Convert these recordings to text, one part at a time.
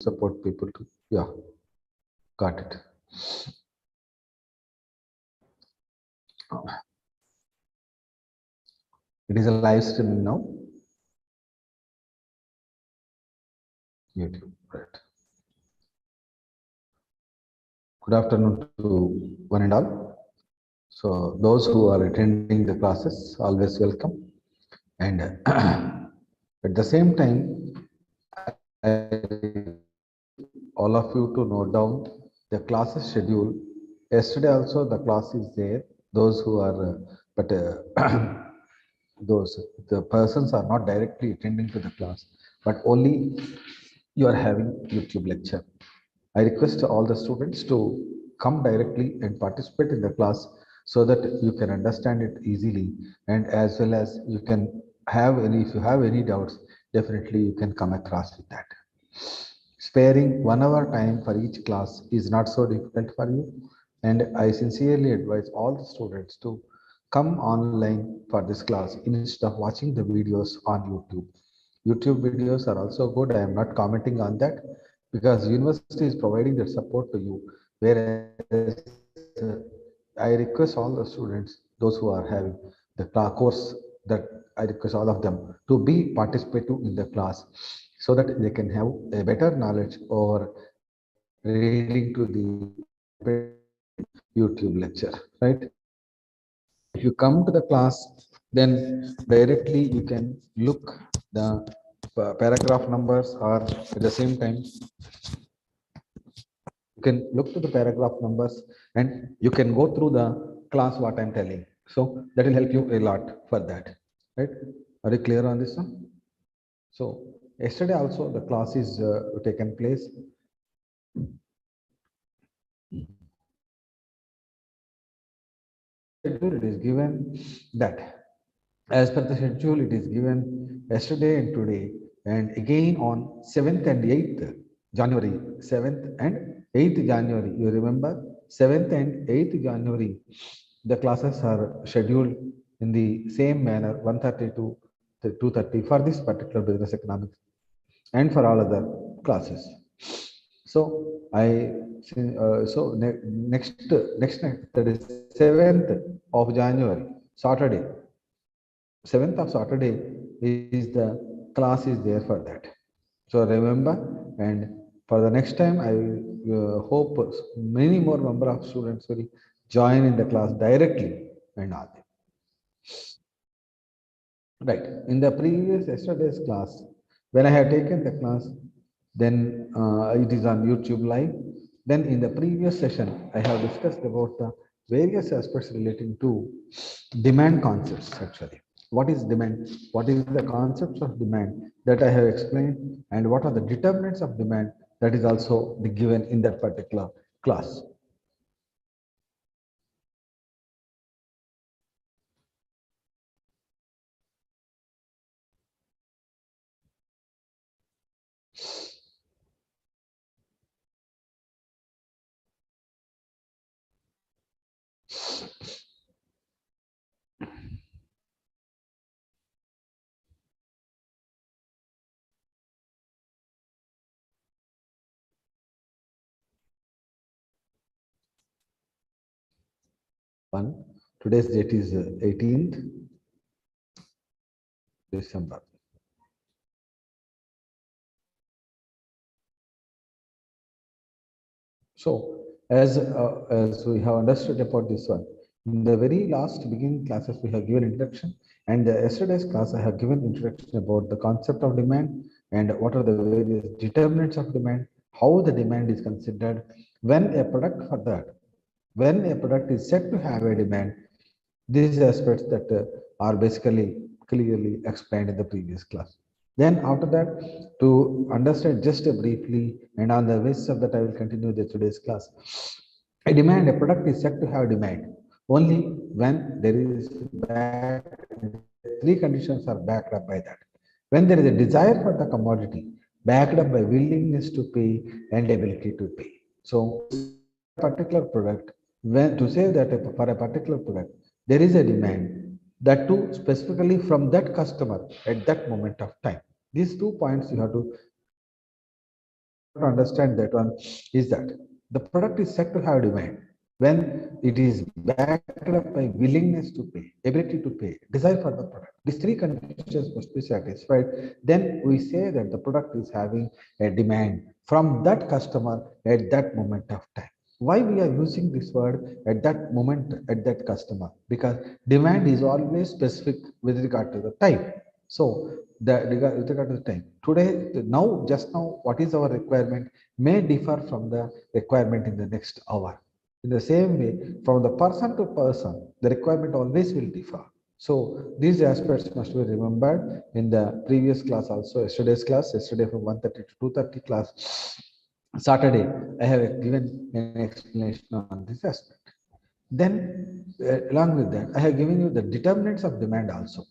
support people to, yeah, got it. It is a live streaming now. YouTube, right. Good afternoon to one and all. So those who are attending the classes, always welcome. And at the same time, all of you to note down the classes schedule. Yesterday also the class is there. Those who are, but those the persons are not directly attending to the class, but only you are having YouTube lecture. I request all the students to come directly and participate in the class so that you can understand it easily, and as well as you can have any, if you have any doubts, definitely you can come across with that. Sparing 1 hour time for each class is not so difficult for you, and I sincerely advise all the students to come online for this class instead of watching the videos on YouTube. YouTube videos are also good. I am not commenting on that because university is providing that support to you. Whereas I request all the students, those who are having the course, that I request all of them to be participative in the class so that they can have a better knowledge or reading to the YouTube lecture, right? If you come to the class, then directly you can look the paragraph numbers, or at the same time you can look to the paragraph numbers and you can go through the class what I'm telling. So that will help you a lot for that, right? Are you clear on this one? So yesterday also the class is taken place. Schedule it is given that as per the schedule it is given yesterday and today, and again on 7th and 8th January, 7th and 8th January, you remember 7th and 8th January the classes are scheduled in the same manner, 1:30 to 2:30 for this particular business economics and for all other classes. So I so next that is 7th of January, Saturday. 7th of Saturday is the class is there for that. So remember, and for the next time, I hope many more number of students will join in the class directly and all. Right. In the previous yesterday's class, when I had taken the class, then it is on YouTube live. Then in the previous session, I have discussed about the various aspects relating to demand concepts actually. What is demand? What is the concepts of demand that I have explained, and what are the determinants of demand that is also given in that particular class. One, today's date is 18th December. So as we have understood about this one, in the very last beginning classes we have given introduction, and yesterday's class I have given introduction about the concept of demand and what are the various determinants of demand, how the demand is considered when a product for that, when a product is said to have a demand. These aspects that are basically clearly explained in the previous class. Then after that, to understand just briefly, and on the basis of that, I will continue the today's class. A demand, a product is said to have demand only when there is three conditions are backed up by that. When there is a desire for the commodity, backed up by willingness to pay and ability to pay. So, particular product, when to say that for a particular product, there is a demand, that too specifically from that customer at that moment of time. These 2 points you have to to understand that one is that the product is said to have demand when it is backed up by willingness to pay, ability to pay, desire for the product. These three conditions must be satisfied. Then we say that the product is having a demand from that customer at that moment of time. Why we are using this word at that moment at that customer? Because demand is always specific with regard to the time. So with regard to the time, today, now, just now, what is our requirement may differ from the requirement in the next hour. In the same way, from the person to person, the requirement always will differ. So these aspects must be remembered in the previous class also, yesterday's class, yesterday from 1:30 to 2:30 class. Saturday, I have given an explanation on this aspect. Then, along with that, I have given you the determinants of demand also.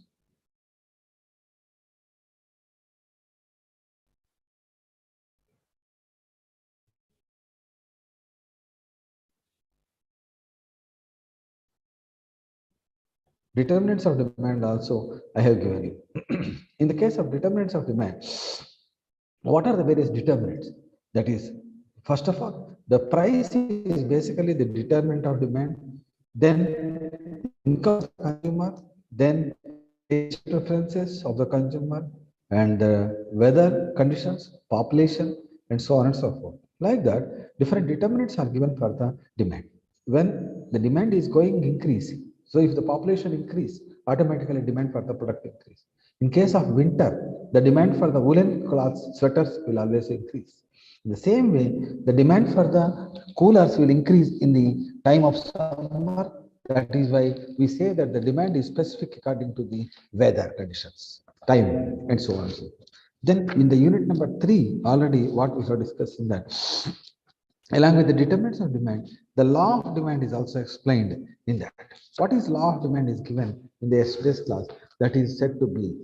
Determinants of demand also I have given you. In the case of determinants of demand, what are the various determinants? That is, first of all, the price is basically the determinant of demand, then income of the consumer, then taste preferences of the consumer, and the weather conditions, population, and so on and so forth. Like that, different determinants are given for the demand. When the demand is going increasing, so if the population increase, automatically demand for the product increase. In case of winter, the demand for the woolen cloths, sweaters will always increase. In the same way, the demand for the coolers will increase in the time of summer. That is why we say that the demand is specific according to the weather conditions, time, and so on. Then in the unit number 3, already what we have discussed in that, along with the determinants of demand, the law of demand is also explained in that. What is law of demand is given in the yesterday's class, that is said to be,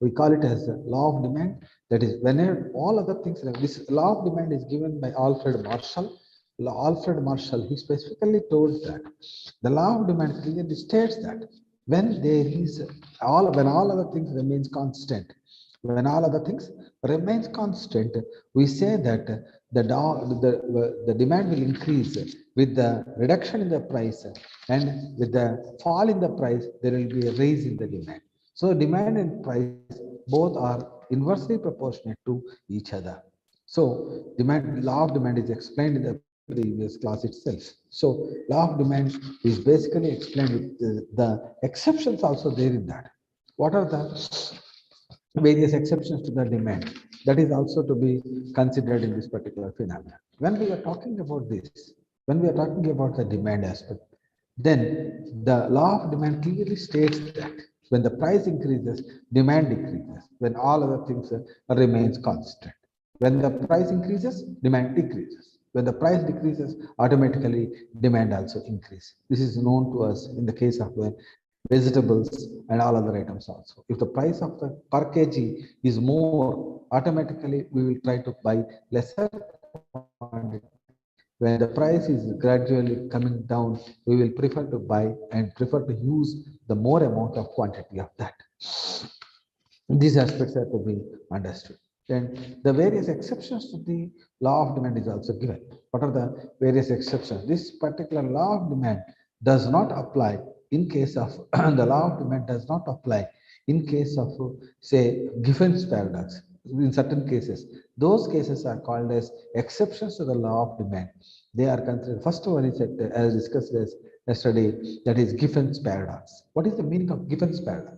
we call it as the law of demand. That is, whenever all other things, this law of demand is given by Alfred Marshall. Alfred Marshall, he specifically told that the law of demand clearly states that when all other things remains constant, when all other things remains constant, we say that the demand will increase with the reduction in the price, and with the fall in the price, there will be a raise in the demand. So demand and price both are inversely proportionate to each other. So law of demand is explained in the previous class itself. So law of demand is basically explained with the exceptions also there in that. What are the various exceptions to the demand? That is also to be considered in this particular phenomenon. When we are talking about this, when we are talking about the demand aspect, then the law of demand clearly states that when the price increases, demand decreases. When all other things remains constant. When the price increases, demand decreases. When the price decreases, automatically demand also increases. This is known to us in the case of vegetables and all other items also. If the price of the per kg is more, automatically we will try to buy lesser quantity. When the price is gradually coming down, we will prefer to buy and prefer to use the more amount of quantity of that. These aspects are to be understood. Then the various exceptions to the law of demand is also given. What are the various exceptions? This particular law of demand does not apply in case of the law of demand does not apply in case of, say, Giffen's paradox. In certain cases, those cases are called as exceptions to the law of demand. They are considered. First one is as discussed as yesterday, that is Giffen's paradox. What is the meaning of Giffen's paradox?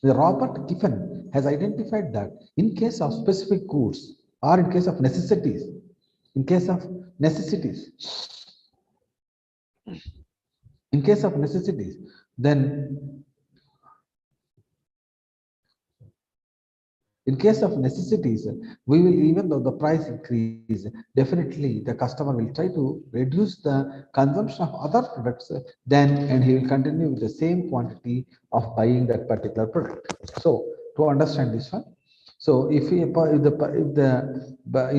The Robert Giffen has identified that in case of specific goods or in case of necessities, in case of necessities, then in case of necessities, we will, even though the price increase, definitely the customer will try to reduce the consumption of other products, and he will continue with the same quantity of buying that particular product. So to understand this one, so in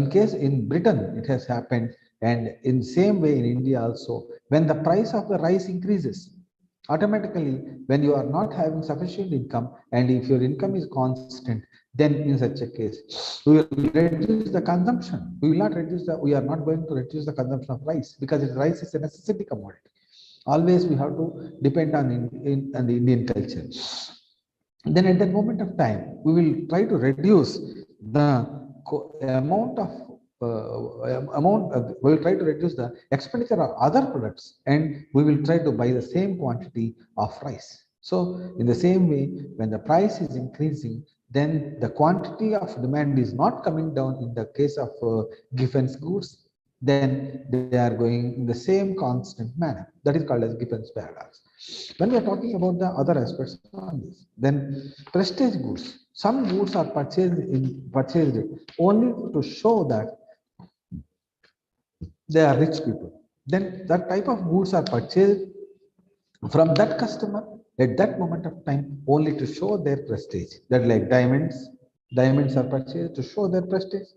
case in Britain it has happened, and in same way in India also, when the price of the rice increases, automatically when you are not having sufficient income, and if your income is constant, then in such a case, we will reduce the consumption. We will not reduce the, we are not going to reduce the consumption of rice because rice is a necessity commodity. Always we have to depend on the Indian culture. Then at that moment of time, we will try to reduce the amount of we will try to reduce the expenditure of other products, and we will try to buy the same quantity of rice. So in the same way, when the price is increasing, then the quantity of demand is not coming down in the case of defense goods, then they are going in the same constant manner. That is called as Gibbon's paradox. When we are talking about the other aspects on this, then prestige goods. Some goods are purchased only to show that they are rich people. Then that type of goods are purchased from that customer at that moment of time only to show their prestige. That like diamonds, diamonds are purchased to show their prestige.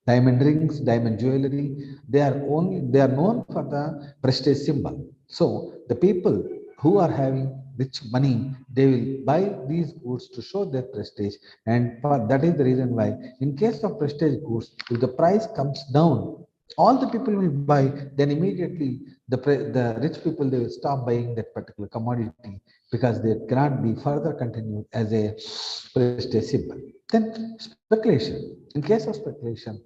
Diamond rings, diamond jewelry, they are known for the prestige symbol. So the people who are having rich money, they will buy these goods to show their prestige, and that is the reason why in case of prestige goods, if the price comes down, all the people will buy, then immediately the rich people, they will stop buying that particular commodity because they cannot be further continued as a prestige symbol. Then speculation. In case of speculation,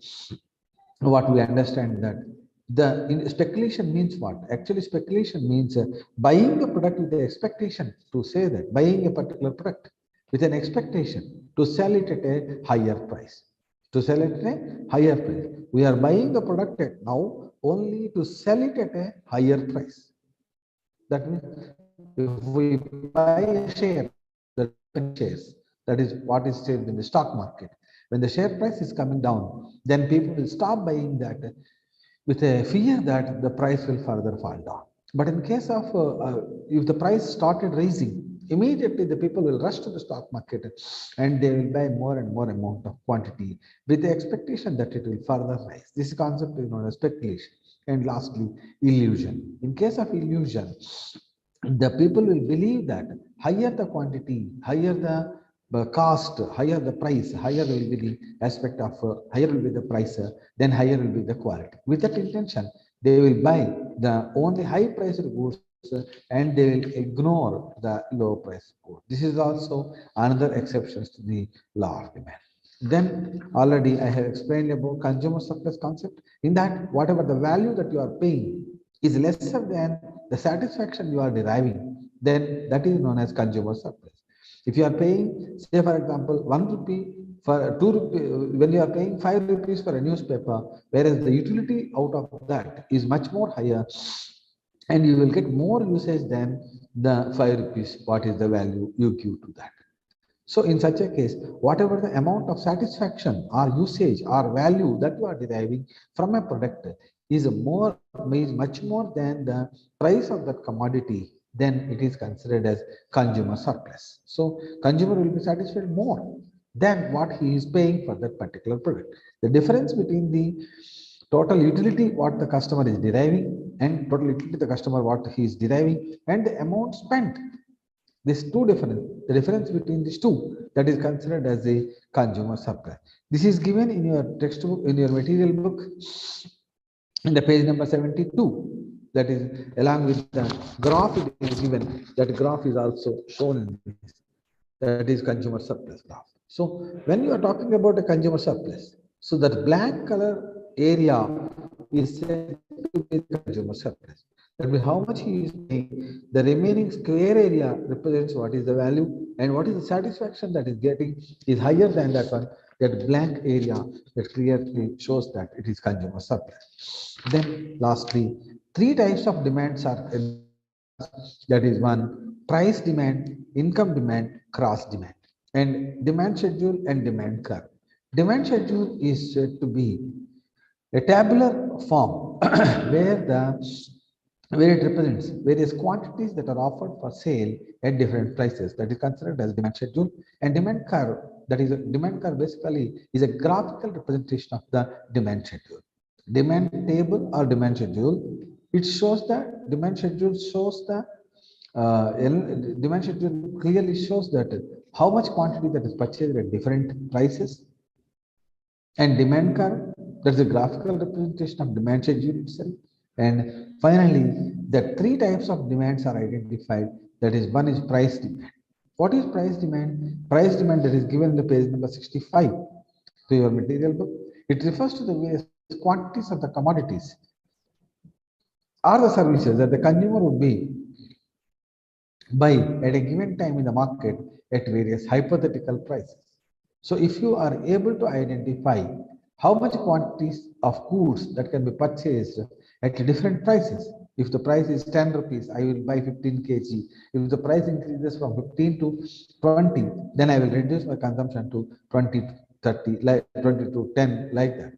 what we understand that speculation means what? Actually, speculation means buying a product with the expectation to say that buying a particular product with an expectation to sell it at a higher price. To sell it at a higher price. We are buying the product at now only to sell it at a higher price. That means if we buy a share, the shares, that is what is said in the stock market. When the share price is coming down, then people will stop buying that with a fear that the price will further fall down. But in case of if the price started rising, immediately the people will rush to the stock market and they will buy more and more amount of quantity with the expectation that it will further rise. This concept is known as speculation. And lastly, illusion. In case of illusion, the people will believe that higher the quantity, higher the cost, higher the price, higher will be the aspect of higher will be the price, then higher will be the quality. With that intention, they will buy the only high priced goods and they will ignore the low price goods. This is also another exceptions to the law of demand. Then already I have explained about consumer surplus concept. In that, whatever the value that you are paying is lesser than the satisfaction you are deriving, then that is known as consumer surplus. If you are paying, say for example, 1 rupee for 2 rupee, when you are paying 5 rupees for a newspaper, whereas the utility out of that is much more higher, and you will get more usage than the 5 rupees, what is the value you give to that. So in such a case, whatever the amount of satisfaction or usage or value that you are deriving from a product is much more than the price of that commodity, then it is considered as consumer surplus. So consumer will be satisfied more than what he is paying for that particular product. The difference between the total utility what the customer is deriving and total utility the customer what he is deriving and the amount spent, these two difference, the difference between these two, that is considered as a consumer surplus. This is given in your textbook, in your material book, in the page number 72. That is along with the graph it is given. That graph is also shown in this. That is consumer surplus graph. So when you are talking about a consumer surplus, so that black color area is said to be the consumer surplus. That means how much he is paying. The remaining square area represents what is the value and what is the satisfaction that is getting is higher than that one. That blank area that clearly shows that it is consumer surplus. Then lastly, three types of demands are that is one, price demand, income demand, cross demand, and demand schedule and demand curve. Demand schedule is said to be a tabular form where it represents various quantities that are offered for sale at different prices. That is considered as demand schedule. And demand curve, that is a demand curve basically is a graphical representation of the demand schedule. Demand table or demand schedule, it shows the demand schedule shows the demand schedule clearly shows that how much quantity that is purchased at different prices, and demand curve, that's a graphical representation of demand schedule itself. And finally, the three types of demands are identified. That is, one is price demand. What is price demand? Price demand that is given in the page number 65 to your material book. It refers to the various quantities of the commodities or the services that the consumer would be buy at a given time in the market at various hypothetical prices. So if you are able to identify how much quantities of goods that can be purchased at different prices, if the price is 10 rupees, I will buy 15 kg. If the price increases from 15 to 20, then I will reduce my consumption to 20 to 30, like 20 to 10, like that.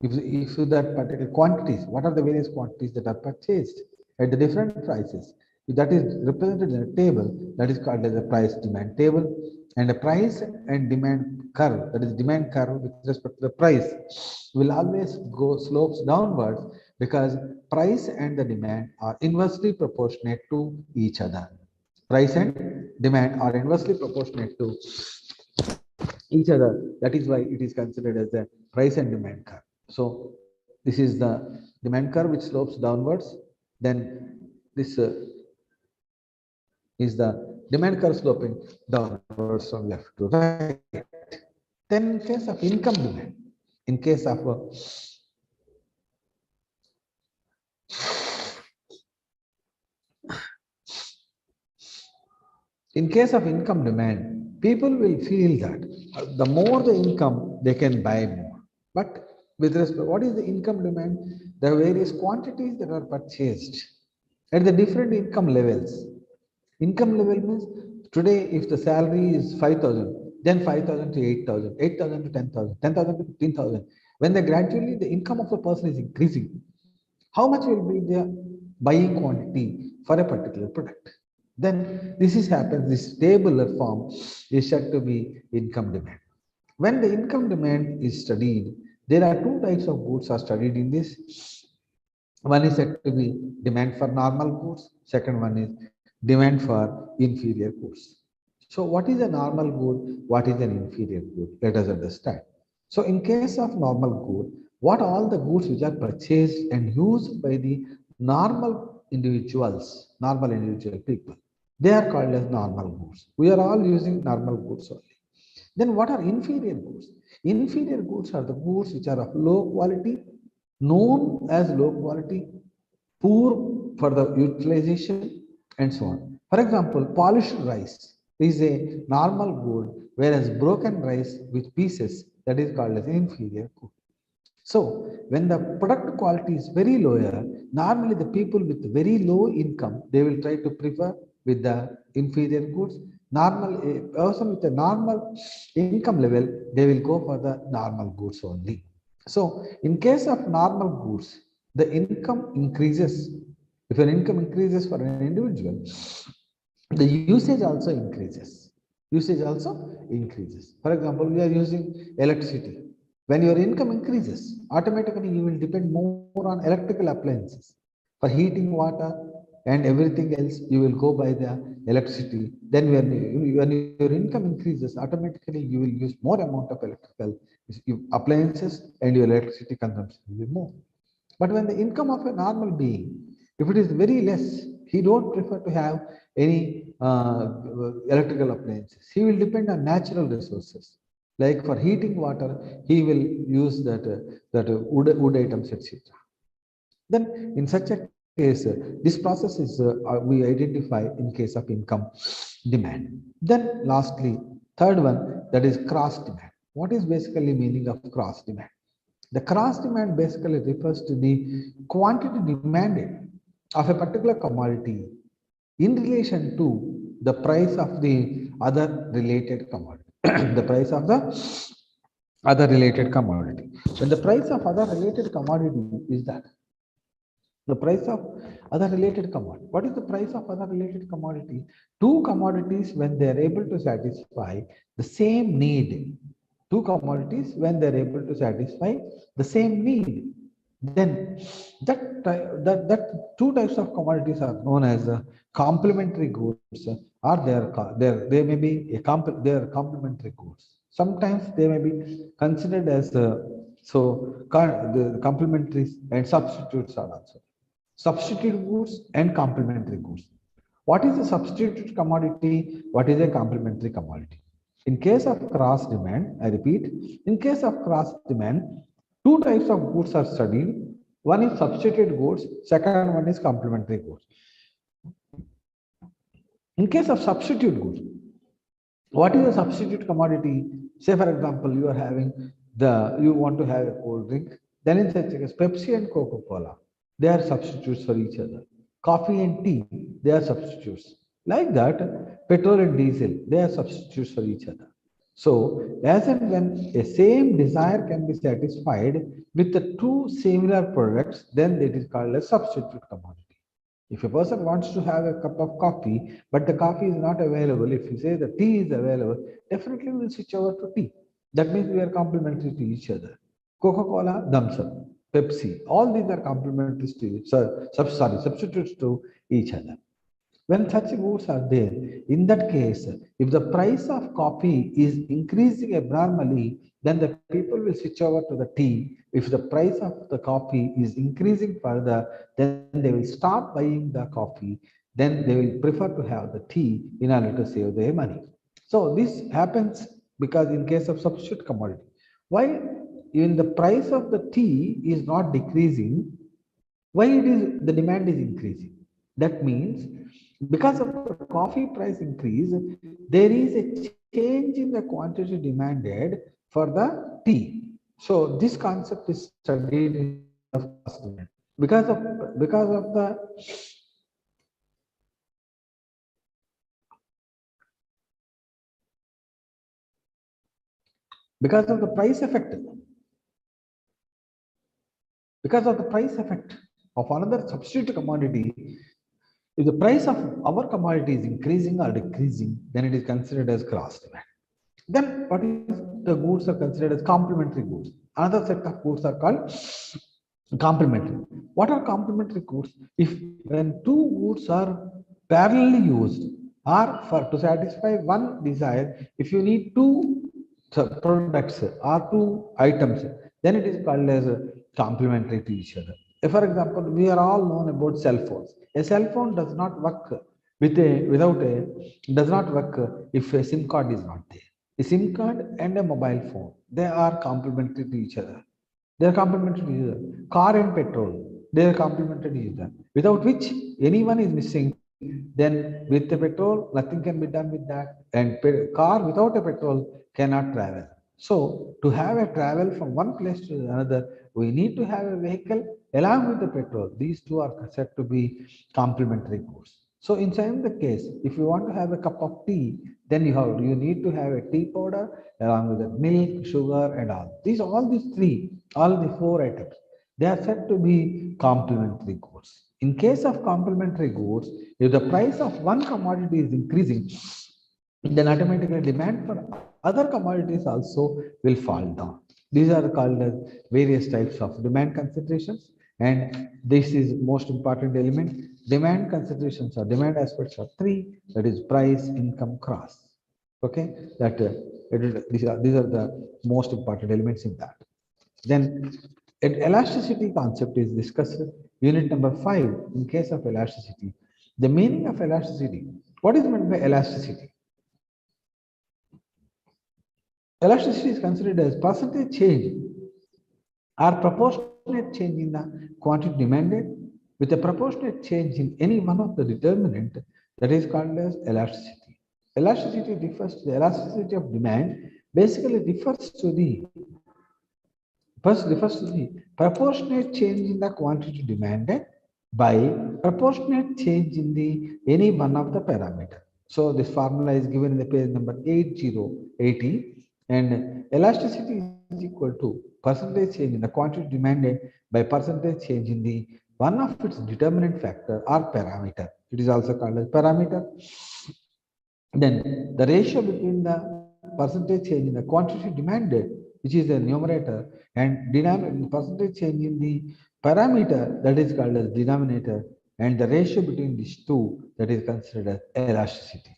If that particular quantities, what are the various quantities that are purchased at the different prices? If that is represented in a table, that is called as a price demand table. And a price and demand curve, that is demand curve with respect to the price, will always go slopes downwards because price and the demand are inversely proportionate to each other. Price and demand are inversely proportionate to each other. That is why it is considered as the price and demand curve. So this is the demand curve which slopes downwards. Then this is the demand curve sloping downwards from left to right. Then in case of income demand, in case of income demand, people will feel that the more the income, they can buy more. But with respect, what is the income demand? The various quantities that are purchased at the different income levels. Income level means today, if the salary is 5,000, then 5,000 to 8,000, 8,000 to 10,000, 10,000 to 15,000. When the gradually the income of the person is increasing, how much will be the buying quantity for a particular product? Then this is happens, this tabular form is said to be income demand. When the income demand is studied, there are two types of goods are studied in this. One is said to be demand for normal goods. Second one is demand for inferior goods. So what is a normal good? What is an inferior good? Let us understand. So in case of normal good, what all the goods which are purchased and used by the normal individual people, they are called as normal goods. We are all using normal goods only. Then what are inferior goods? Inferior goods are the goods which are of low quality, known as low quality, poor for the utilization, and so on. For example, polished rice is a normal good, whereas broken rice with pieces, that is called as inferior good. So when the product quality is very lower, normally the people with very low income, they will try to prefer with the inferior goods. Normal a person with a normal income level, they will go for the normal goods only. So in case of normal goods, the income increases. If an income increases for an individual, the usage also increases. Usage also increases. For example, we are using electricity. When your income increases, automatically you will depend more on electrical appliances. For heating water and everything else, you will go by the electricity. Then when your income increases, automatically you will use more amount of electrical appliances and your electricity consumption will be more. But when the income of a normal being, if it is very less, he don't prefer to have any electrical appliances. He will depend on natural resources. Like for heating water, he will use wood items, etc. Then in such a case, this process is we identify in case of income demand. Then lastly, third one, that is cross demand. What is basically meaning of cross demand? The cross demand basically refers to the quantity demanded of a particular commodity in relation to the price of the other related commodity. The price of the other related commodity. When the price of other related commodity is that the price of other related commodity. What is the price of other related commodity? Two commodities when they are able to satisfy the same need. Two commodities when they are able to satisfy the same need. Then that two types of commodities are known as complementary goods or they may be they are complementary goods. Sometimes they may be considered as the complementaries and substitutes are also substitute goods and complementary goods. What is a substitute commodity? What is a complementary commodity? In case of cross demand, I repeat, in case of cross demand, two types of goods are studied. One is substitute goods, second one is complementary goods. In case of substitute goods, what is a substitute commodity? Say, for example, you want to have a cold drink. Then in such a case, Pepsi and Coca-Cola, they are substitutes for each other. Coffee and tea, they are substitutes. Like that, petrol and diesel, they are substitutes for each other. So, as and when a same desire can be satisfied with the two similar products, then it is called a substitute commodity. If a person wants to have a cup of coffee, but the coffee is not available, if you say the tea is available, definitely we will switch over to tea. That means we are complementary to each other. Coca-Cola, Thumbs Up, Pepsi, all these are complementary to substitutes to each other. When such goods are there, in that case, if the price of coffee is increasing abnormally, then the people will switch over to the tea. If the price of the coffee is increasing further, then they will stop buying the coffee. Then they will prefer to have the tea in order to save their money. So this happens because in case of substitute commodity, why even the price of the tea is not decreasing, why it is the demand is increasing? That means because of the coffee price increase, there is a change in the quantity demanded for the tea. So this concept is studied in case of cross demand. Because of the price effect, because of the price effect of another substitute commodity, if the price of our commodity is increasing or decreasing, then it is considered as cross demand. Then what is the goods are considered as complementary goods. Another set of goods are called complementary. What are complementary goods? If when two goods are parallelly used or for to satisfy one desire, if you need two products or two items, then it is called as complementary to each other. If, for example, we are all known about cell phones. A cell phone does not work without a does not work if a SIM card is not there. A SIM card and a mobile phone, they are complementary to each other. They are complementary to each other. Car and petrol, they are complementary to each other. Without which anyone is missing, then with the petrol, nothing can be done with that. And car without a petrol cannot travel. So to have a travel from one place to another, we need to have a vehicle along with the petrol. These two are said to be complementary goods. So in the case, if you want to have a cup of tea, then you need to have a tea powder along with the milk, sugar, and all the four items. They are said to be complementary goods. In case of complementary goods, if the price of one commodity is increasing, then automatically demand for other commodities also will fall down. These are called as various types of demand considerations, and this is most important element. Demand considerations or demand aspects are three, that is price, income, cross. Okay, these are the most important elements in that. Then an elasticity concept is discussed, unit number 5, in case of elasticity. The meaning of elasticity. What is meant by elasticity? Elasticity is considered as percentage change or proportionate change in the quantity demanded with a proportionate change in any one of the determinant, that is called as elasticity. Elasticity the elasticity of demand basically refers to the proportionate change in the quantity demanded by proportionate change in the any one of the parameter. So this formula is given in the page number 8080, and elasticity is equal to percentage change in the quantity demanded by percentage change in the one of its determinant factor or parameter. It is also called as parameter. Then the ratio between the percentage change in the quantity demanded, which is the numerator, and denominator, percentage change in the parameter, that is called as denominator, and the ratio between these two, that is considered as elasticity.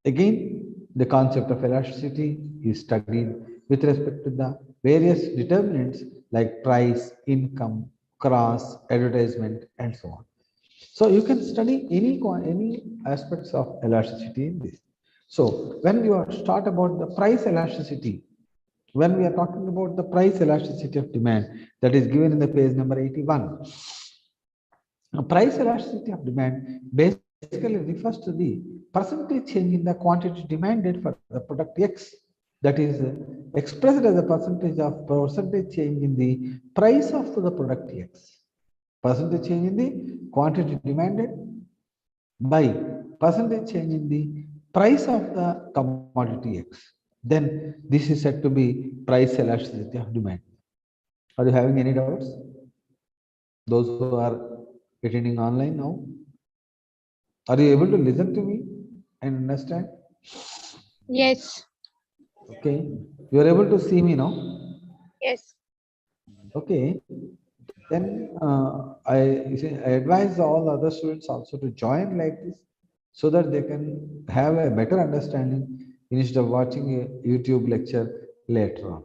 Again, the concept of elasticity is studied with respect to the various determinants like price, income, cross, advertisement, and so on. So you can study any aspects of elasticity in this. So when you start about the price elasticity, when we are talking about the price elasticity of demand, that is given in the page number 81. Price elasticity of demand basically refers to the percentage change in the quantity demanded for the product X, that is expressed as a percentage change in the price of the product X. Percentage change in the quantity demanded by percentage change in the price of the commodity X. Then this is said to be price elasticity of demand. Are you having any doubts? Those who are attending online now, are you able to listen to me and understand? Yes. Okay, you are able to see me now. Yes. Okay, then I advise all other students also to join like this so that they can have a better understanding instead of watching a YouTube lecture later on.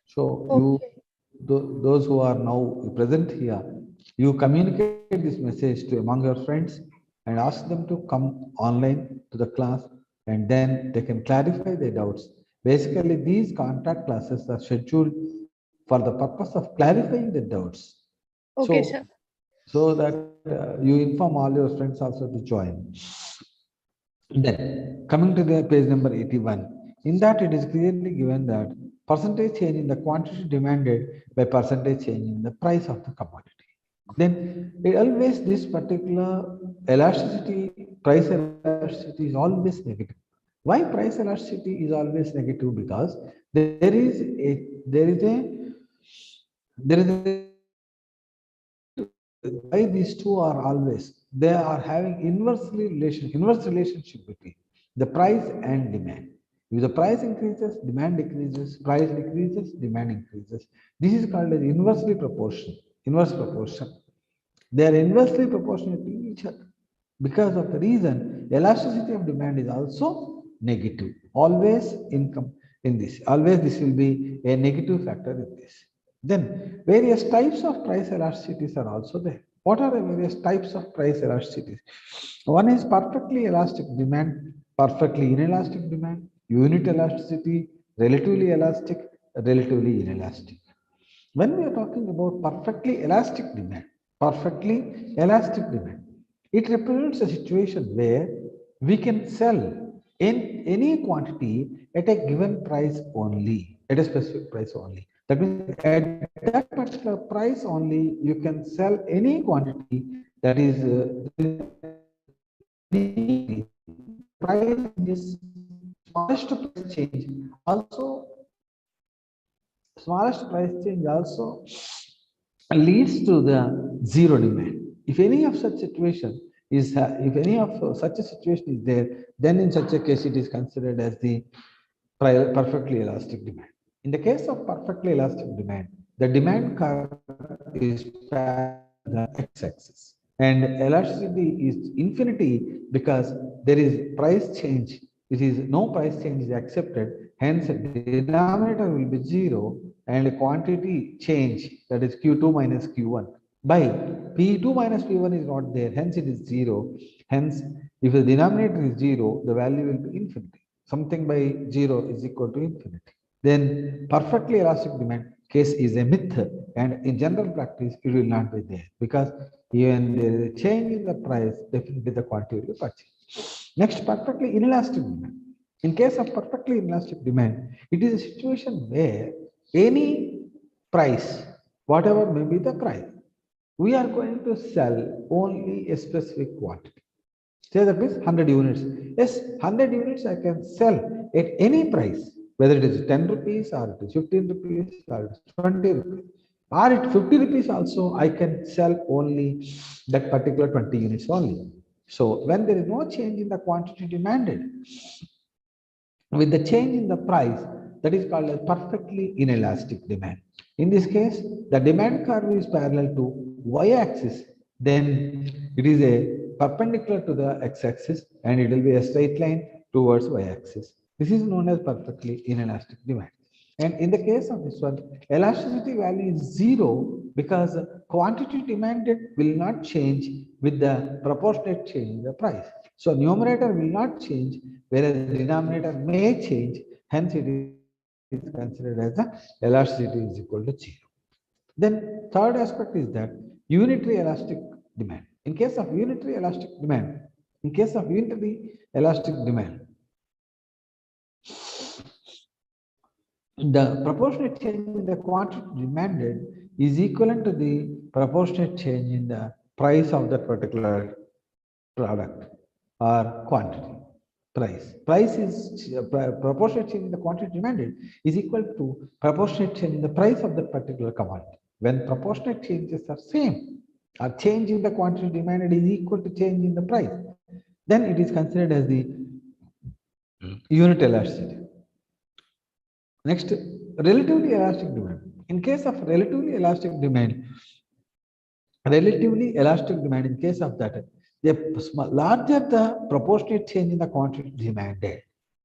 So Okay. those who are now present here, you communicate this message to among your friends and ask them to come online to the class, and then they can clarify their doubts. Basically, these contact classes are scheduled for the purpose of clarifying the doubts. Okay, So, sir. so that you inform all your friends also to join. Then, coming to the page number 81, in that it is clearly given that percentage change in the quantity demanded by percentage change in the price of the commodity. Then, it always this particular elasticity, price elasticity is always negative. Why price elasticity is always negative? Because there is a why these two are always they are having inverse relationship between the price and demand. If the price increases, demand decreases, price decreases, demand increases. This is called as inverse proportion. They are inversely proportional to each other. Because of the reason, elasticity of demand is also negative. Always income in this. Always this will be a negative factor in this. Then various types of price elasticities are also there. What are the various types of price elasticities? One is perfectly elastic demand, perfectly inelastic demand, unit elasticity, relatively inelastic. When we are talking about perfectly elastic demand, it represents a situation where we can sell in any quantity at a given price only, at a specific price only. That means at that particular price only, you can sell any quantity that is the price changes, smallest price change also smallest price change also leads to the zero demand. If any of such situation is, if any of such a situation is there, then in such a case it is considered as the perfectly elastic demand. In the case of perfectly elastic demand, the demand curve is parallel to the x-axis, and elasticity is infinity because there is price change. It is no price change is accepted. Hence, denominator will be zero, and quantity change, that is Q2 minus Q1 by P2 minus P1 is not there. Hence, it is zero. Hence, if the denominator is zero, the value will be infinity. Something by zero is equal to infinity. Then perfectly elastic demand case is a myth, and in general practice it will not be there because even there is a change in the price, definitely the quantity will be purchased. Next, perfectly inelastic demand. In case of perfectly inelastic demand, it is a situation where any price, whatever may be the price, we are going to sell only a specific quantity. Say that means 100 units. Yes, 100 units I can sell at any price, whether it is 10 rupees or it is 15 rupees or it is 20 rupees or at 50 rupees also I can sell only that particular 20 units only. So when there is no change in the quantity demanded, with the change in the price, that is called as perfectly inelastic demand. In this case, the demand curve is parallel to y-axis, then it is a perpendicular to the x-axis and it will be a straight line, towards y-axis. This is known as perfectly inelastic demand. And in the case of this one, elasticity value is zero because quantity demanded will not change with the proportionate change in the price. So numerator will not change, whereas the denominator may change. Hence, it is considered as the elasticity is equal to zero. Then third aspect is that unitary elastic demand. In case of unitary elastic demand, in case of unitary elastic demand, the proportionate change in the quantity demanded is equivalent to the proportionate change in the price of that particular product or quantity. Price is proportionate change in the quantity demanded is equal to proportionate change in the price of that particular commodity. When proportionate changes are same, or change in the quantity demanded is equal to change in the price, then it is considered as the unit elasticity. Next, relatively elastic demand. In case of relatively elastic demand, in case of that, the larger the proportionate change in the quantity demanded,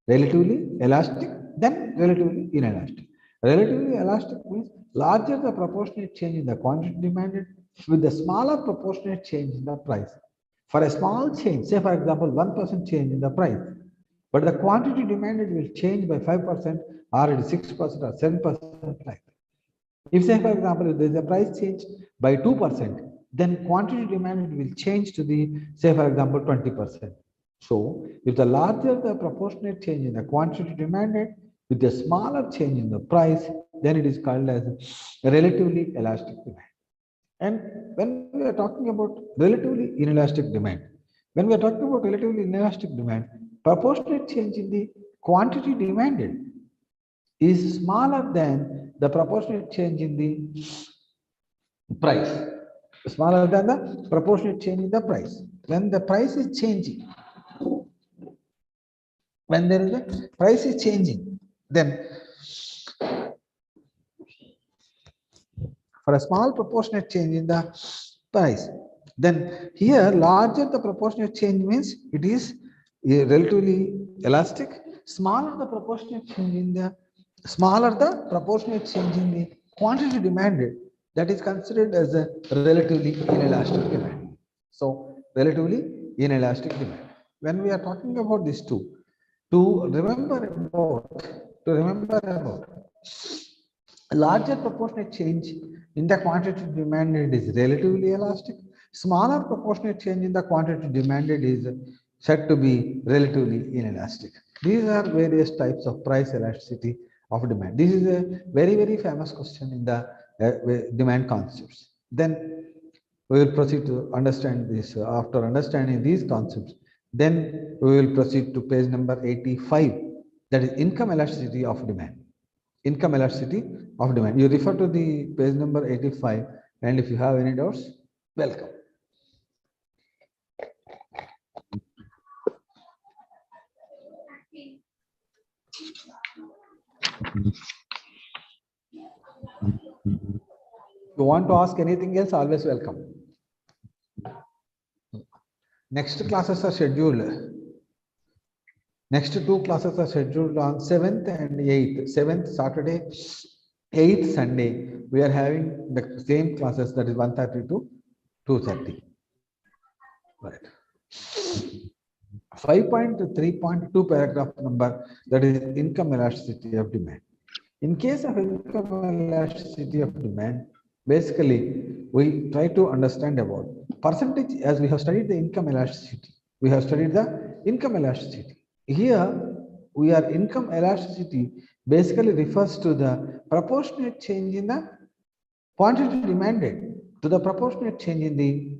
relatively elastic, then relatively inelastic. Relatively elastic means larger the proportionate change in the quantity demanded with the smaller proportionate change in the price. For a small change, say for example, 1% change in the price, but the quantity demanded will change by 5% or it is 6% or 7% like that. If say for example, if there is a price change by 2%, then quantity demanded will change to the, say for example, 20%. So if the larger the proportionate change in the quantity demanded with the smaller change in the price, then it is called as relatively elastic demand. And when we are talking about relatively inelastic demand, when we are talking about relatively inelastic demand, proportionate change in the quantity demanded is smaller than the proportionate change in the price. Smaller than the proportionate change in the price. When the price is changing, when there is a price is changing, then for a small proportionate change in the price, then here larger the proportionate change means it is relatively elastic. Smaller the proportionate change in the quantity demanded, that is considered as a relatively inelastic demand. So relatively inelastic demand. When we are talking about these two, to remember about larger proportionate change in the quantity demanded is relatively elastic. Smaller proportionate change in the quantity demanded is said to be relatively inelastic. These are various types of price elasticity of demand. This is a very, very famous question in the demand concepts. Then we will proceed to understand this. After understanding these concepts, then we will proceed to page number 85, that is income elasticity of demand. Income elasticity of demand. You refer to the page number 85, and if you have any doubts, welcome. If you want to ask anything else, always welcome. Next classes are scheduled. Next two classes are scheduled on 7th and 8th. 7th Saturday, 8th Sunday. We are having the same classes, that is 1:30 to 2:30. Right. 5.3.2 paragraph number, that is income elasticity of demand. In case of income elasticity of demand, basically we try to understand about percentage. As we have studied the income elasticity, here we are income elasticity basically refers to the proportionate change in the quantity demanded to the proportionate change in the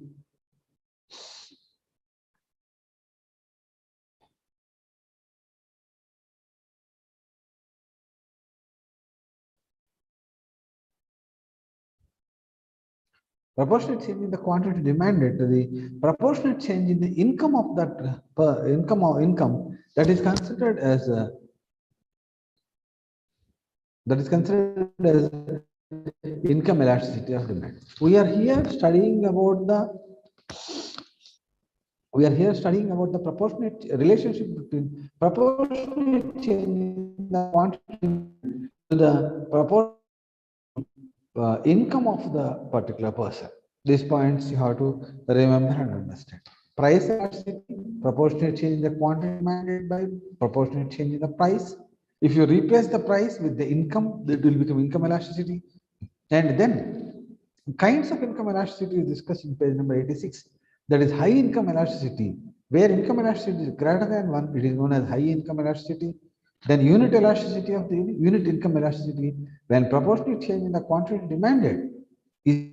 proportionate change in the quantity demanded to the proportionate change in the income of that income that is considered as income elasticity of demand. We are here studying about the we are here studying about the proportionate relationship between proportionate change in the quantity to the proportionate income of the particular person. These points you have to remember and understand. Price elasticity, proportionate change in the quantity demanded by proportionate change in the price. If you replace the price with the income, that will become income elasticity. And then kinds of income elasticity is discussed in page number 86. That is high income elasticity. Where income elasticity is greater than one, it is known as high income elasticity. Then unit elasticity of the unit income elasticity, when proportionate change in the quantity demanded is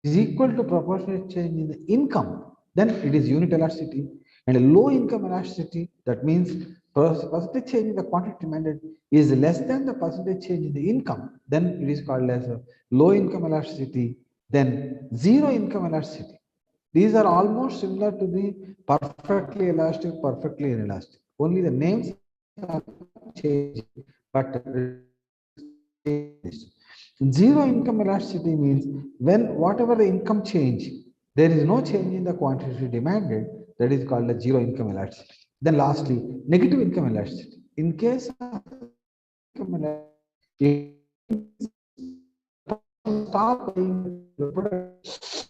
equal to proportionate change in the income, then it is unit elasticity. And a low income elasticity, that means percentage change in the quantity demanded is less than the percentage change in the income, then it is called as a low income elasticity. Then zero income elasticity. These are almost similar to the perfectly elastic, perfectly inelastic. Only the names are changing, but zero income elasticity means when whatever the income change, there is no change in the quantity demanded, that is called a zero income elasticity. Then lastly, negative income elasticity. In case of income elasticity, stop buying the product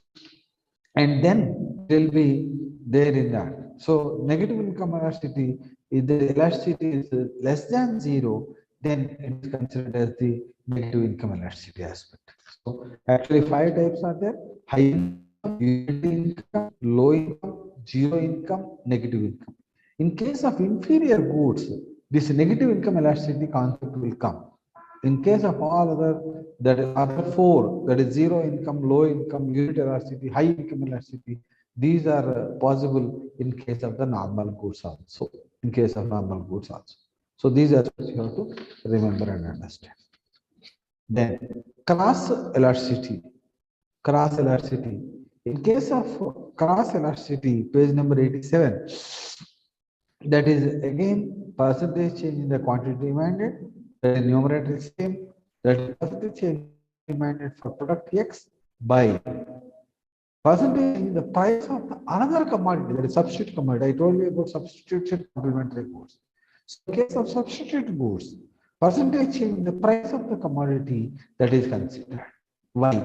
and then it will be there in that. So negative income elasticity, if the elasticity is less than zero, then it is considered as the negative income elasticity aspect. So actually 5 types are there: high income, unit income, low income, zero income, negative income. In case of inferior goods, this negative income elasticity concept will come. In case of all other, that other four, that is zero income, low income, unit elasticity, high income elasticity, these are possible in case of the normal goods also. In case of normal goods also. So these are you have to remember and understand. Then cross elasticity. Cross elasticity. In case of cross elasticity, page number 87, that is again percentage change in the quantity demanded, that is numerator is same, that is percentage change demanded for product X by percentage in the price of the another commodity, that is substitute commodity. I told you about substituted complementary goods. So in case of substitute goods, percentage change in the price of the commodity, that is considered. Why?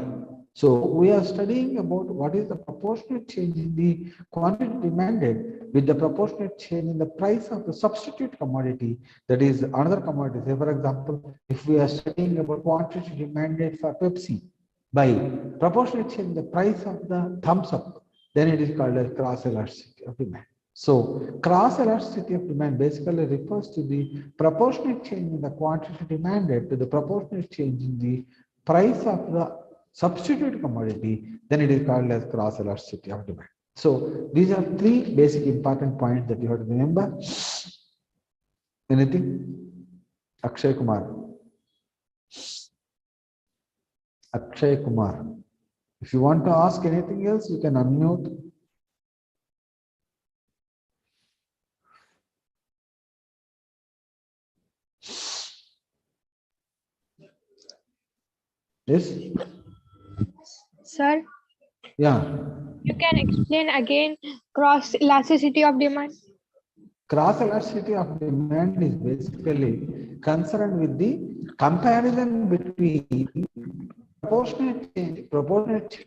So we are studying about what is the proportionate change in the quantity demanded with the proportionate change in the price of the substitute commodity, that is another commodity. Say for example, if we are studying about quantity demanded for Pepsi by proportionate change in the price of the thumbs up, then it is called as cross elasticity of demand. So cross elasticity of demand basically refers to the proportionate change in the quantity demanded to the proportionate change in the price of the substitute commodity, then it is called as cross elasticity of demand. So these are three basic important points that you have to remember. Anything? Akshay Kumar. Akshay Kumar. If you want to ask anything else, you can unmute. Yes? Sir, Yeah. you can explain again cross elasticity of demand. Cross elasticity of demand is basically concerned with the comparison between proportionate change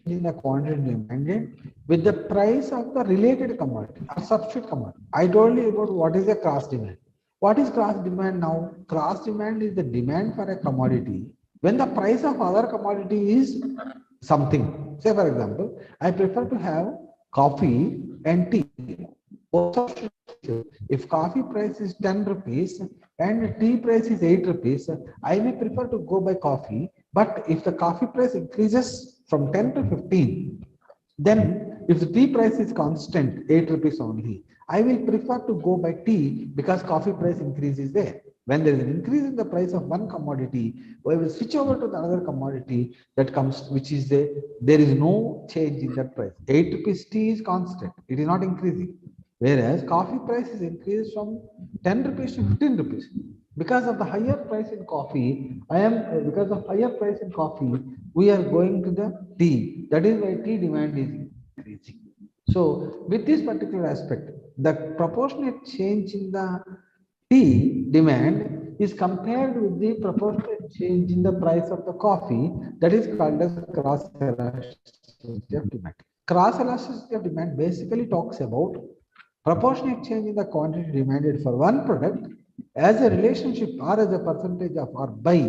in the quantity demanded with the price of the related commodity or substitute commodity. I told you about what is a cross demand. What is cross demand now? Cross demand is the demand for a commodity when the price of other commodity is something. Say for example, I prefer to have coffee and tea. If coffee price is 10 rupees and tea price is 8 rupees, I may prefer to go by coffee. But if the coffee price increases from 10 to 15, then if the tea price is constant, 8 rupees only, I will prefer to go by tea because coffee price increase is there. When there is an increase in the price of one commodity, we will switch over to the other commodity that comes, which is there is no change in that price. 8 rupees tea is constant, it is not increasing. Whereas coffee price is increased from 10 rupees to 15 rupees. Because of the higher price in coffee, because of higher price in coffee, we are going to the tea. That is why tea demand is increasing. So with this particular aspect, the proportionate change in the tea demand is compared with the proportionate change in the price of the coffee, that is called as cross elasticity of demand. Cross elasticity of demand basically talks about proportionate change in the quantity demanded for one product as a relationship or as a percentage of or by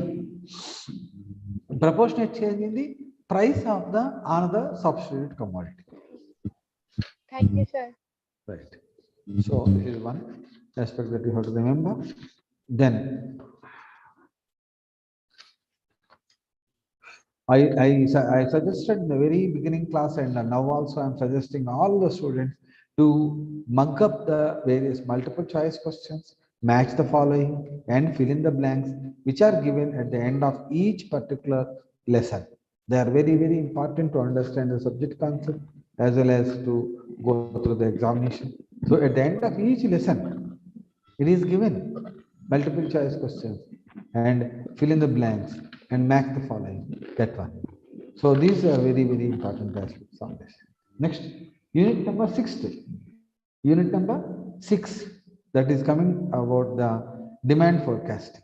proportionate change in the price of the another substitute commodity. Thank you, sir. Right. So this is one aspect that you have to remember. Then I suggested in the very beginning class, and now also I'm suggesting all the students to mug up the various multiple choice questions, match the following, and fill in the blanks which are given at the end of each particular lesson. They are very, very important to understand the subject concept as well as to go through the examination. So at the end of each lesson, it is given multiple choice questions and fill in the blanks and match the following, that one. So these are very, very important aspects of this. Next, unit number 6. Unit number 6, that is coming about the demand forecasting.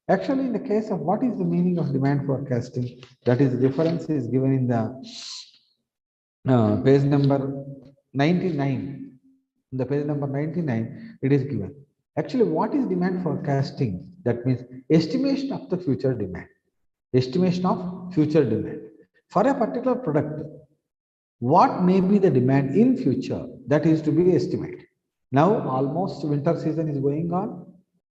Actually, in the case of what is the meaning of demand forecasting, that is the difference is given in the page number 99. In the page number 99, it is given. Actually, what is demand forecasting? That means estimation of the future demand. Estimation of future demand. For a particular product, what may be the demand in future, that is to be estimated. Now, almost winter season is going on.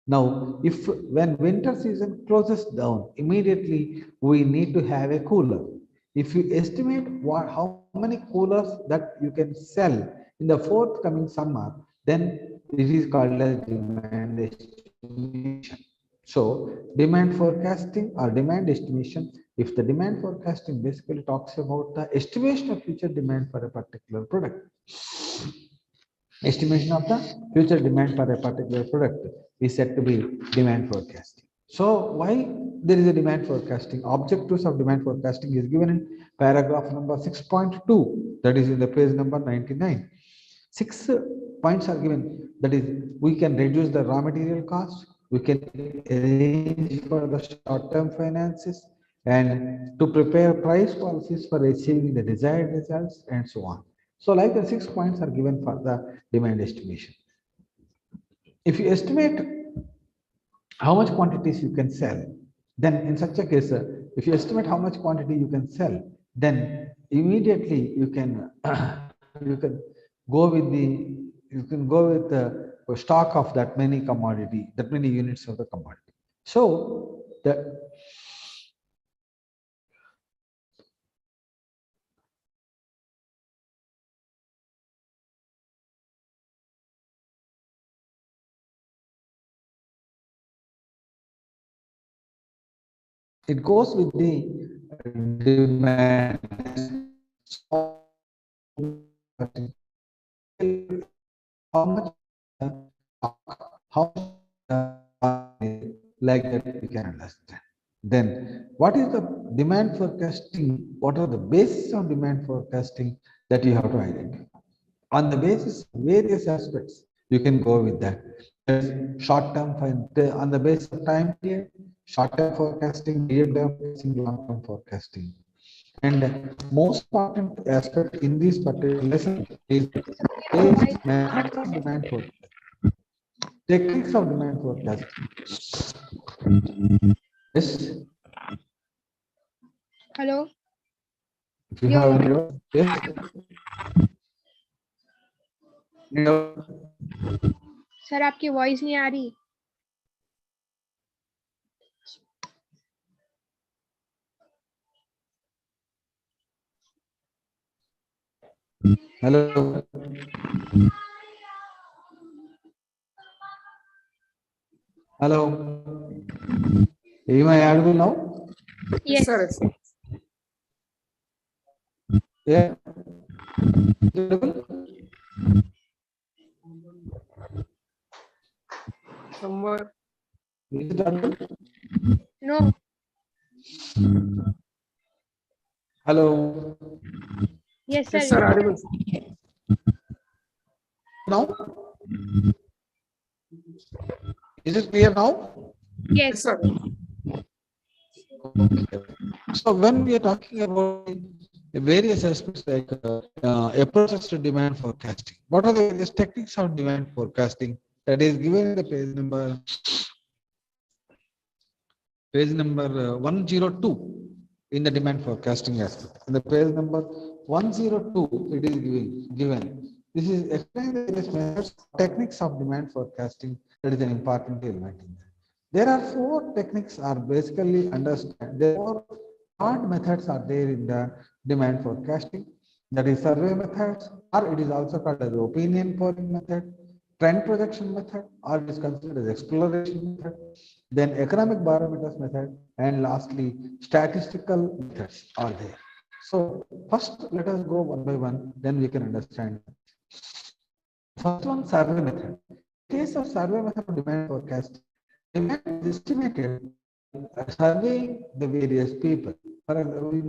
Now, if when winter season closes down, immediately we need to have a cooler. If you estimate how many coolers that you can sell in the forthcoming summer, then it is called as demand estimation. So, demand forecasting or demand estimation, if the demand forecasting basically talks about the estimation of future demand for a particular product. Estimation of the future demand for a particular product is said to be demand forecasting. So why there is a demand forecasting? Objectives of demand forecasting is given in paragraph number 6.2, that is in the page number 99. 6 points are given, that is we can reduce the raw material cost, we can arrange for the short-term finances, and to prepare price policies for achieving the desired results, and so on. So like the 6 points are given for the demand estimation. If you estimate how much quantities you can sell, then in such a case, if you estimate how much quantity you can sell, then immediately you can you can go with the stock of that many commodity, that many units of the commodity. So the it goes with the demand. How much, how like that we can understand. Then, what is the demand forecasting? What are the basis of demand forecasting that you have to identify? On the basis of various aspects, you can go with that. Short term, on the basis of time period, short term forecasting, medium term forecasting, long term forecasting. And most important aspect in this particular lesson is mechanics of demand forecasting, techniques of demand forecasting. Yes. Hello. If you have any doubt, yes. Sir आपकी voice नहीं आ रही. Hello. Hello. Am I audible now? Yes, sir. Yeah. Somewhere. Is it audible? No. Hello. Yes, sir. Yes, sir. Now, is it clear now? Yes, sir. Okay. So when we are talking about the various aspects like approaches to demand forecasting, what are the various techniques of demand forecasting that is given in the page number 102 in the demand forecasting aspect. In the page number 102, it is given. This is explaining the various methods, techniques of demand forecasting. That is an important element in that. There are four techniques are basically understand. There are four broad methods are there in the demand forecasting. That is survey methods, or it is also called as opinion polling method, trend projection method, or it is considered as exploration method, then economic barometers method, and lastly, statistical methods are there. So first, let us go one by one, then we can understand. First one, survey method. In the case of survey method of demand forecast, demand is estimated by surveying the various people. For example,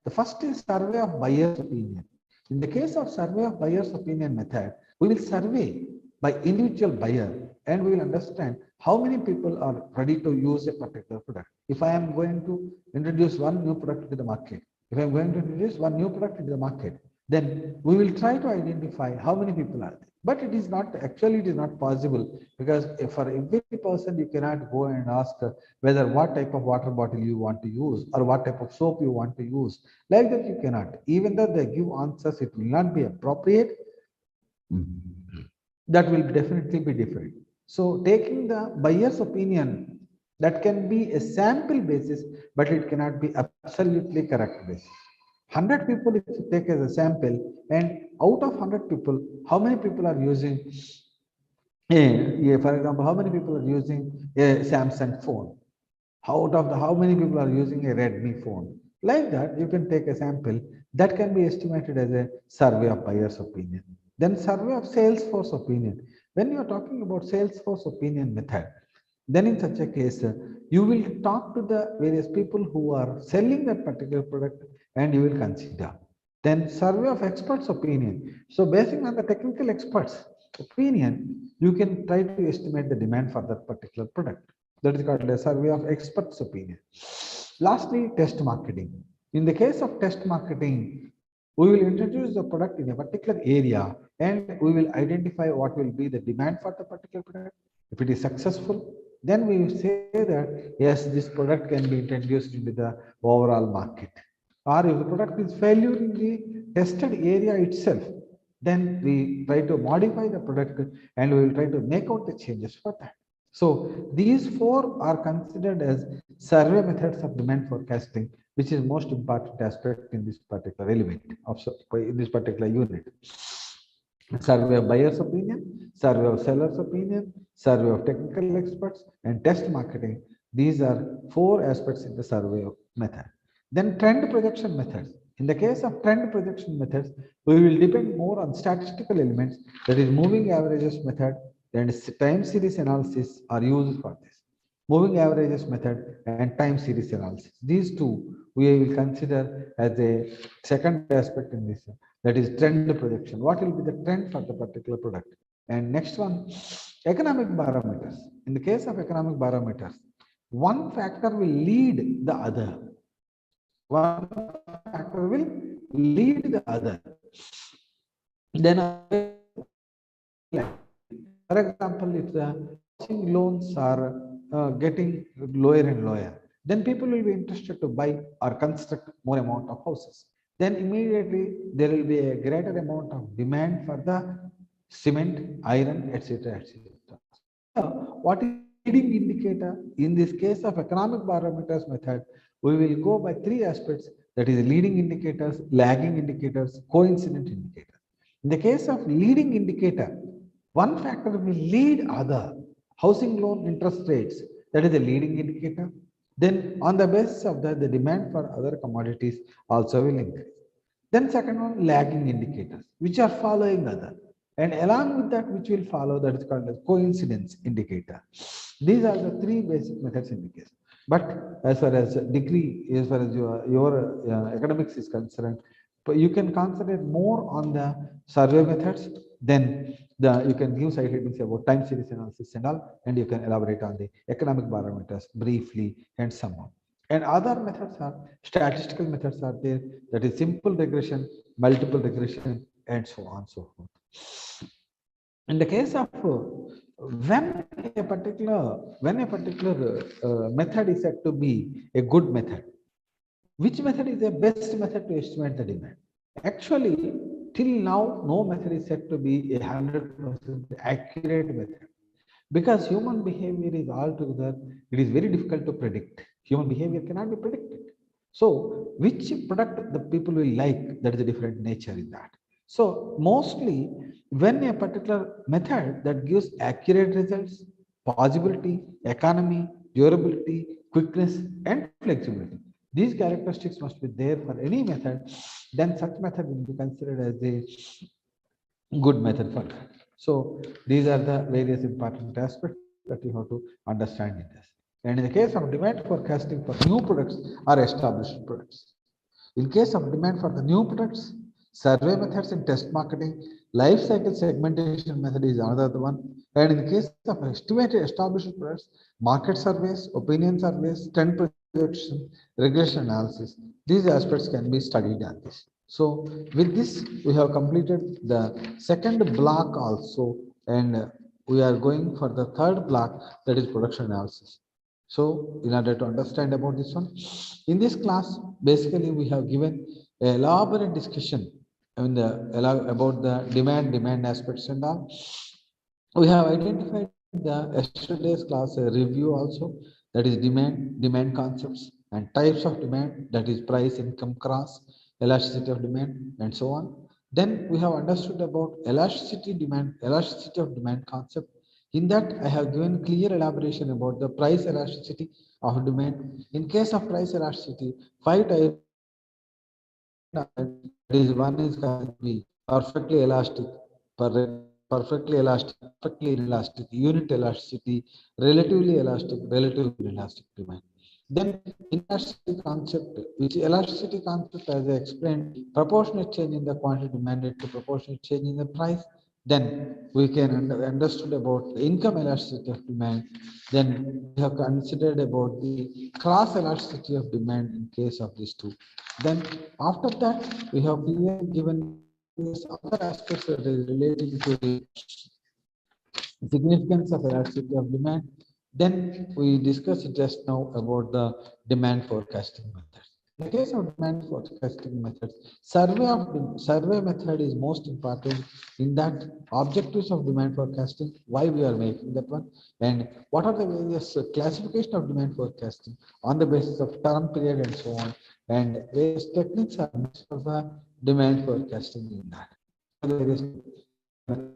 the first is survey of buyer's opinion. In the case of survey of buyer's opinion method, we will survey by individual buyer and we will understand how many people are ready to use a particular product. If I am going to introduce one new product to the market, if I am going to introduce one new product into the market, then we will try to identify how many people are there. But it is not actually it is not possible because for every person you cannot go and ask whether what type of water bottle you want to use or what type of soap you want to use. Like that you cannot. Even though they give answers, it will not be appropriate. That will definitely be different. So taking the buyer's opinion, that can be a sample basis, but it cannot be absolutely correct basis. 100 people if you take as a sample, and out of 100 people, how many people are using for example, how many people are using a Samsung phone? Out of the how many people are using a Redmi phone? Like that, you can take a sample that can be estimated as a survey of buyer's opinion. Then survey of sales force opinion. When you are talking about sales force opinion method, then in such a case, you will talk to the various people who are selling that particular product and you will consider. Then survey of experts opinion. So basing on the technical experts opinion, you can try to estimate the demand for that particular product. That is called a survey of experts opinion. Lastly, test marketing. In the case of test marketing, we will introduce the product in a particular area and we will identify what will be the demand for the particular product. If it is successful, then we will say that yes, this product can be introduced into the overall market. Or if the product is failure in the tested area itself, then we try to modify the product and we will try to make out the changes for that. So these four are considered as survey methods of demand forecasting, which is most important aspect in this particular element of in this particular unit. Survey of buyer's opinion, survey of seller's opinion, survey of technical experts, and test marketing. These are four aspects in the survey of method. Then trend projection methods. In the case of trend projection methods, we will depend more on statistical elements, that is moving averages method and time series analysis are used for this. Moving averages method and time series analysis. These two we will consider as a second aspect in this, that is trend projection. What will be the trend for the particular product? And next one, economic barometers. In the case of economic barometers, one factor will lead the other. One factor will lead the other. Then, for example, if the housing loans are getting lower and lower, then people will be interested to buy or construct more amount of houses. Then immediately there will be a greater amount of demand for the cement, iron, etc., etc. So, what is leading indicator? In this case of economic barometers method, we will go by three aspects, that is leading indicators, lagging indicators, coincident indicators. In the case of leading indicator, one factor will lead other. Housing loan interest rates, that is a leading indicator. Then on the basis of that, the demand for other commodities also will increase. Then second one, lagging indicators, which are following other. And along with that, which will follow, that is called as coincidence indicator. These are the three basic methods in the case. But as far as degree, as far as your academics is concerned, But you can concentrate more on the survey methods, then you can give side headings about time series analysis and all, and you can elaborate on the economic barometers briefly and so on. And other methods are statistical methods are there, that is simple regression, multiple regression, and so on and so forth. In the case of when a particular method is said to be a good method, which method is the best method to estimate the demand? Actually, till now, no method is said to be a 100% accurate method, because human behavior is altogether, it is very difficult to predict. Human behavior cannot be predicted. So, which product the people will like, that is a different nature in that. So, mostly when a particular method that gives accurate results, possibility, economy, durability, quickness, and flexibility, these characteristics must be there for any method, then such method will be considered as a good method for that. So these are the various important aspects that you have to understand in this. And in the case of demand forecasting for new products or established products, in case of demand for the new products, survey methods in test marketing, life cycle segmentation method is another one. And in the case of estimated established products, market surveys, opinion surveys, trend projection, regression analysis, these aspects can be studied on this. So with this, we have completed the second block also, and we are going for the third block, that is production analysis. So in order to understand about this one, in this class, basically we have given a elaborate discussion about the demand aspects and all. We have identified the yesterday's class a review also, that is demand concepts and types of demand, that is price, income, cross, elasticity of demand, and so on. Then we have understood about elasticity of demand concept. In that, I have given clear elaboration about the price elasticity of demand. In case of price elasticity, 5 types of elasticity are mentioned on that. That is, one is considered to be perfectly elastic, perfectly inelastic, unit elasticity, relatively elastic, relatively inelastic demand. Then inelasticity concept, which elasticity concept, as I explained, proportionate change in the quantity demanded to proportionate change in the price. Then we can understood about the income elasticity of demand. Then we have considered about the cross elasticity of demand in case of these two. Then after that, we have clearly given various other aspects that is relating to the significance of elasticity of demand. Then we discussed just now about the demand forecasting methods. In the case of demand forecasting methods, survey method is most important in that objectives of demand forecasting, why we are making that one, and what are the various classification of demand forecasting on the basis of term period and so on, and various techniques are used for the demand forecasting in that. Various methods.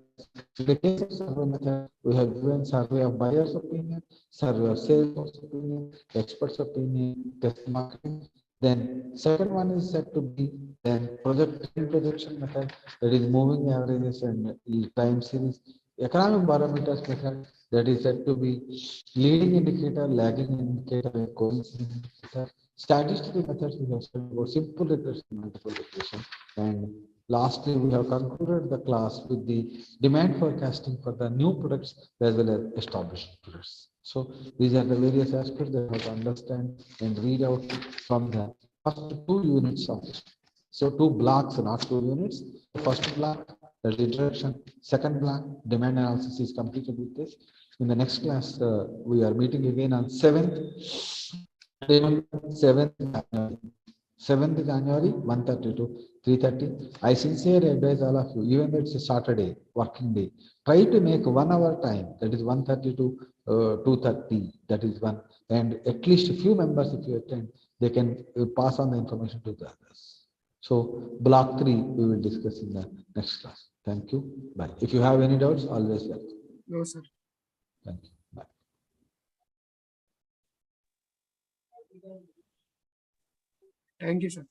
In the case of survey method, we have given survey of buyer's opinion, survey of sales opinion, experts opinion, test marketing. Then second one is said to be then projection method, that is moving averages and time series. Economic barometers method, that is said to be leading indicator, lagging indicator, and coincidence indicator. Statistical methods we have studied about simple regression, multiple regression, and lastly, we have concluded the class with the demand forecasting for the new products as well as established products. So these are the various aspects that you have to understand and read out from the first 2 units of this. So 2 blocks, not 2 units. The first block, that is introduction. Second block, demand analysis, is completed with this. In the next class, we are meeting again on 7th. 7th January. 7th January, 1:30 to 3:30. I sincerely advise all of you, even though it's a Saturday, working day, try to make 1 hour time, that is 1:30 to 2:30, that is one. And at least a few members, if you attend, they can pass on the information to the others. So block 3, we will discuss in the next class. Thank you. Bye. If you have any doubts, always welcome. No, sir. Thank you. Bye. Thank you, sir.